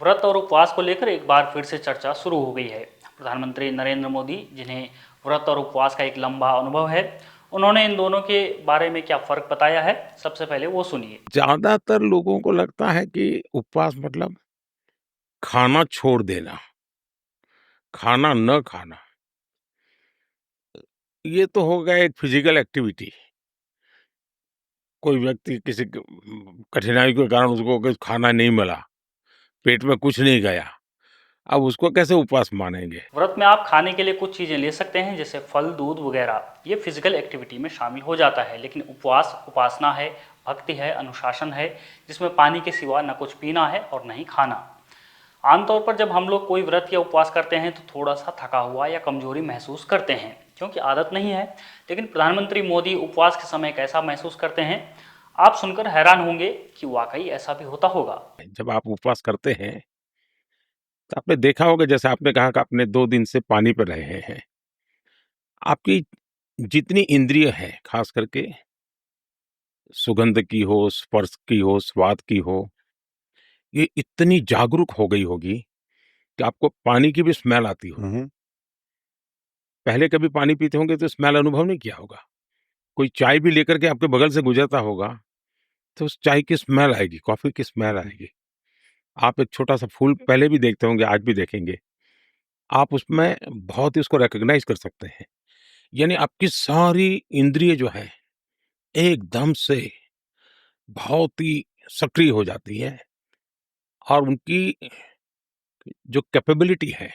व्रत और उपवास को लेकर एक बार फिर से चर्चा शुरू हो गई है। प्रधानमंत्री नरेंद्र मोदी, जिन्हें व्रत और उपवास का एक लंबा अनुभव है, उन्होंने इन दोनों के बारे में क्या फर्क बताया है, सबसे पहले वो सुनिए। ज्यादातर लोगों को लगता है कि उपवास मतलब खाना छोड़ देना, खाना न खाना। ये तो हो गया एक फिजिकल एक्टिविटी। कोई व्यक्ति किसी कठिनाई के कारण उसको कुछ खाना नहीं मिला, पेट में कुछ नहीं गया, अब उसको कैसे उपवास मानेंगे? व्रत में आप खाने के लिए कुछ चीज़ें ले सकते हैं, जैसे फल, दूध वगैरह। ये फिजिकल एक्टिविटी में शामिल हो जाता है। लेकिन उपवास उपासना है, भक्ति है, अनुशासन है, जिसमें पानी के सिवा न कुछ पीना है और न ही खाना। आमतौर पर जब हम लोग कोई व्रत या उपवास करते हैं तो थोड़ा सा थका हुआ या कमजोरी महसूस करते हैं, क्योंकि आदत नहीं है। लेकिन प्रधानमंत्री मोदी उपवास के समय कैसा महसूस करते हैं, आप सुनकर हैरान होंगे कि वाकई ऐसा भी होता होगा। जब आप उपवास करते हैं तो आपने देखा होगा, जैसे आपने कहा कि आपने 2 दिन से पानी पे रहे हैं। आपकी जितनी इंद्रिय है, खास करके सुगंध की हो, स्पर्श की हो, स्वाद की हो, ये इतनी जागरूक हो गई होगी कि आपको पानी की भी स्मेल आती हो। पहले कभी पानी पीते होंगे तो स्मेल अनुभव नहीं किया होगा। कोई चाय भी लेकर के आपके बगल से गुजरता होगा, तो उस चाय की स्मेल आएगी, कॉफ़ी की स्मेल आएगी। आप एक छोटा-सा फूल पहले भी देखते होंगे, आज भी देखेंगे। आप उसमें बहुत ही उसको रिकॉग्नाइज़ कर सकते हैं। यानी आपकी सारी इंद्रिय जो है, एकदम से बहुत ही सक्रिय हो जाती हैं और उनकी जो कैपेबिलिटी है,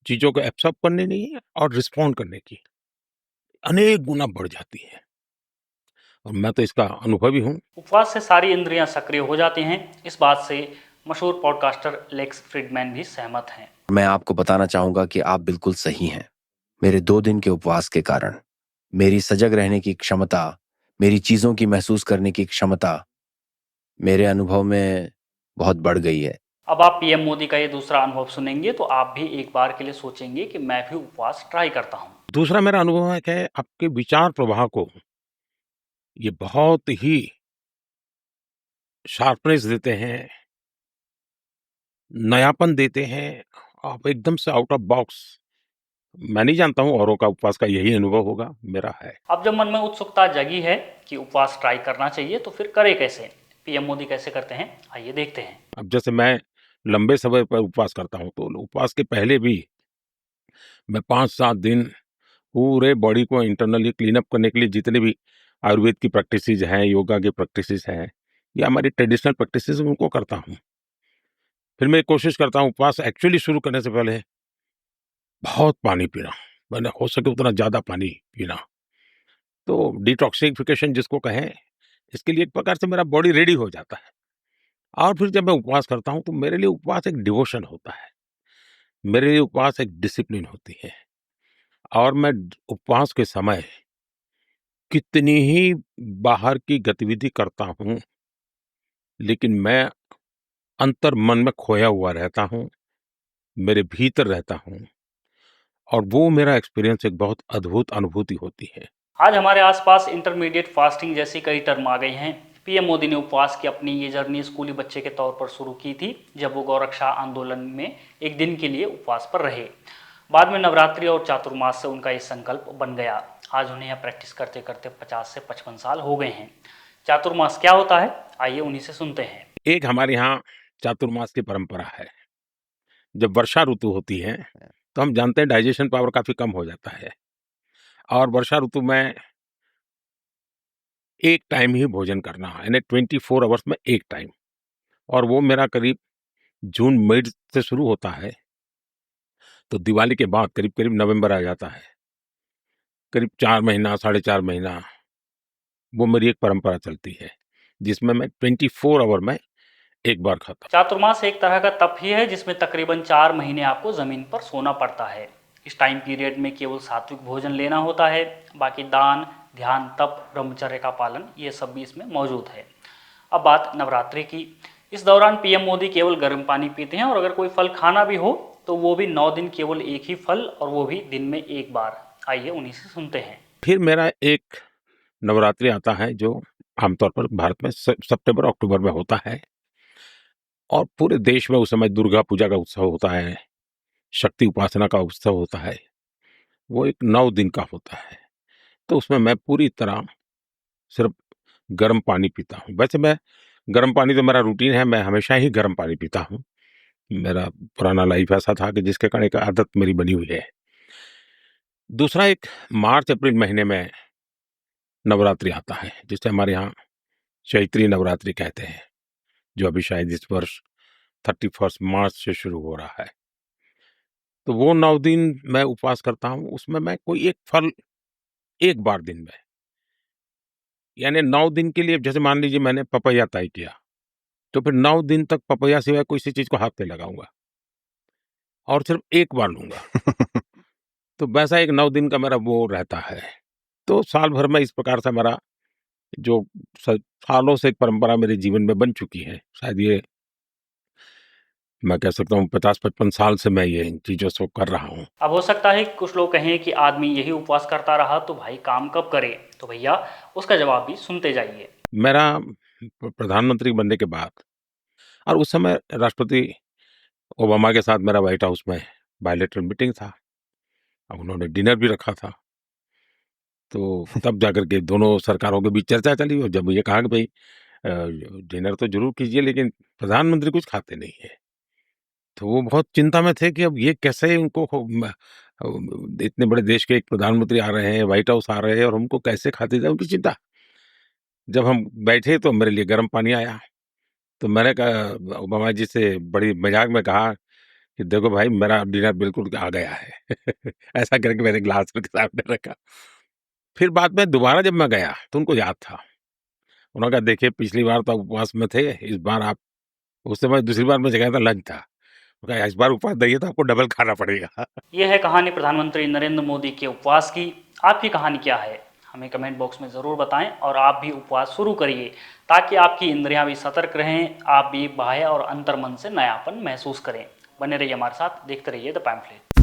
चीज़ों को एब्ज़ॉर्ब करने की और रिस्पॉन्ड करने की, अनेक गुना बढ़ जाती है। और मैं तो इसका अनुभवी हूँ। उपवास से सारी इंद्रियां सक्रिय हो जाती हैं। इस बात से मशहूर पॉडकास्टर लेक्स फ्रीडमैन भी सहमत हैं। मैं आपको बताना चाहूंगा कि आप बिल्कुल सही हैं। मेरे 2 दिन के उपवास के कारण मेरी सजग रहने की क्षमता, मेरी चीज़ों की महसूस करने की क्षमता मेरे अनुभव में बहुत बढ़ गई है। अब आप पीएम मोदी का ये दूसरा अनुभव सुनेंगे तो आप भी एक बार के लिए सोचेंगे कि मैं भी उपवास ट्राई करता हूँ। दूसरा मेरा अनुभव है कि आपके विचार प्रवाह को ये बहुत ही शार्पनेस देते हैं, नयापन देते हैं। आप एकदम से आउट ऑफ बॉक्स। मैं नहीं जानता हूँ औरों का उपवास का यही अनुभव होगा, मेरा है। अब जब मन में उत्सुकता जगी है कि उपवास ट्राई करना चाहिए, तो फिर करें कैसे? पीएम मोदी कैसे करते हैं, आइए देखते हैं। अब जैसे मैं लंबे समय पर उपवास करता हूँ, तो उपवास के पहले भी मैं 5-7 दिन पूरे बॉडी को इंटरनली क्लीन अप करने के लिए जितने भी आयुर्वेद की प्रैक्टिसेज़ हैं, योगा की प्रैक्टिसेज़ हैं, या हमारी ट्रेडिशनल प्रैक्टिसेज़ उनको करता हूँ। फिर मैं कोशिश करता हूँ उपवास एक्चुअली शुरू करने से पहले बहुत पानी पीना, मैंने हो सके उतना ज़्यादा पानी पीना। तो डिटॉक्सिफिकेशन जिसको कहें, इसके लिए एक प्रकार से मेरा बॉडी रेडी हो जाता है। और फिर जब मैं उपवास करता हूँ, तो मेरे लिए उपवास एक डिवोशन होता है। मेरे लिए उपवास एक डिसिप्लिन होती है। और मैं उपवास के समय कितनी ही बाहर की गतिविधि करता हूँ, लेकिन मैं अंतर मन में खोया हुआ रहता हूँ, मेरे भीतर रहता हूँ, और वो मेरा एक्सपीरियंस एक बहुत अद्भुत अनुभूति होती है। आज हमारे आसपास इंटरमीडिएट फास्टिंग जैसी कई टर्म आ गई हैं। पीएम मोदी ने उपवास की अपनी ये जर्नी स्कूली बच्चे के तौर पर शुरू की थी, जब वो गौरक्षा आंदोलन में एक दिन के लिए उपवास पर रहे। बाद में नवरात्रि और चातुर्मास से उनका ये संकल्प बन गया। आज उन्हें यह प्रैक्टिस करते करते 50 से 55 साल हो गए हैं। चातुर्मास क्या होता है, आइए उन्हीं से सुनते हैं। एक हमारे यहाँ चातुर्मास की परंपरा है। जब वर्षा ऋतु होती है, तो हम जानते हैं डाइजेशन पावर काफ़ी कम हो जाता है, और वर्षा ऋतु में एक टाइम ही भोजन करना है, यानी 24 आवर्स में एक टाइम। और वो मेरा करीब जून मिड से शुरू होता है, तो दिवाली के बाद करीब-करीब नवंबर आ जाता है। करीब 4 महीना, साढ़े 4 महीना वो मेरी एक परंपरा चलती है, जिसमें मैं 24 आवर में एक बार खाता हूँ। चातुर्मास एक तरह का तप ही है जिसमें तकरीबन 4 महीने आपको ज़मीन पर सोना पड़ता है। इस टाइम पीरियड में केवल सात्विक भोजन लेना होता है। बाकी दान, ध्यान, तप, ब्रह्मचर्य का पालन, ये सब भी इसमें मौजूद है। अब बात नवरात्रि की। इस दौरान पीएम मोदी केवल गर्म पानी पीते हैं, और अगर कोई फल खाना भी हो तो वो भी 9 दिन केवल एक ही फल, और वो भी दिन में एक बार। आइए उन्हीं से सुनते हैं। फिर मेरा एक नवरात्रि आता है, जो आमतौर पर भारत में सितंबर अक्टूबर में होता है, और पूरे देश में उस समय दुर्गा पूजा का उत्सव होता है, शक्ति उपासना का उत्सव होता है। वो एक 9 दिन का होता है। तो उसमें मैं पूरी तरह सिर्फ़ गर्म पानी पीता हूँ। वैसे मैं गर्म पानी तो मेरा रूटीन है, मैं हमेशा ही गर्म पानी पीता हूँ। मेरा पुराना लाइफ़ ऐसा था कि जिसके कारण एक आदत मेरी बनी हुई है। दूसरा एक मार्च-अप्रैल महीने में नवरात्रि आता है, जिसे हमारे यहाँ चैत्री नवरात्रि कहते हैं, जो अभी शायद इस वर्ष 31 मार्च से शुरू हो रहा है। तो वो 9 दिन मैं उपवास करता हूँ, उसमें मैं कोई एक फल एक बार दिन में, यानी 9 दिन के लिए जैसे मान लीजिए मैंने पपैया तय किया, तो फिर 9 दिन तक पपैया सिवाय किसी चीज़ को हाथ नहीं लगाऊँगा और सिर्फ़ एक बार लूँगा। तो वैसा एक 9 दिन का मेरा वो रहता है। तो साल भर में इस प्रकार से मेरा जो स सालों से एक परंपरा मेरे जीवन में बन चुकी है, शायद ये मैं कह सकता हूँ 50-55 साल से मैं ये इन चीज़ों को कर रहा हूँ। अब हो सकता है कि कुछ लोग कहें कि आदमी यही उपवास करता रहा तो भाई काम कब करे? तो भैया उसका जवाब भी सुनते जाइए। मेरा प्रधानमंत्री बनने के बाद और उस समय राष्ट्रपति ओबामा के साथ मेरा व्हाइट हाउस में बायलैटरल मीटिंग था। अब उन्होंने डिनर भी रखा था। तो तब जाकर के दोनों सरकारों के बीच चर्चा चली और जब ये कहा कि भई डिनर तो ज़रूर कीजिए लेकिन प्रधानमंत्री कुछ खाते नहीं हैं। तो वो बहुत चिंता में थे कि अब ये कैसे उनको इतने बड़े देश के एक प्रधानमंत्री आ रहे हैं, व्हाइट हाउस आ रहे हैं और हमको कैसे खाते जाएँ, उनकी चिंता। जब हम बैठे तो मेरे लिए गर्म पानी आया, तो मैंने कहा ओबामा जी से बड़ी मज़ाक में कहा कि देखो भाई मेरा डिनर बिल्कुल आ गया है। ऐसा करके मैंने ग्लास उनके सामने रखा। फिर बाद में दोबारा जब मैं गया तो उनको याद था। उन्होंने कहा देखिए पिछली बार तो आप उपवास में थे, इस बार आप उस समय दूसरी बार मैं गया था लंच था। कहा इस बार उपवास नहीं है तो आपको डबल खाना पड़ेगा। यह है कहानी प्रधानमंत्री नरेंद्र मोदी के उपवास की। आपकी कहानी क्या है? हमें कमेंट बॉक्स में ज़रूर बताएं और आप भी उपवास शुरू करिए ताकि आपकी इंद्रियां भी सतर्क रहें, आप भी बाह्य और अंतर्मन से नयापन महसूस करें। बने रहिए हमारे साथ, देखते रहिए द पैम्फलेट।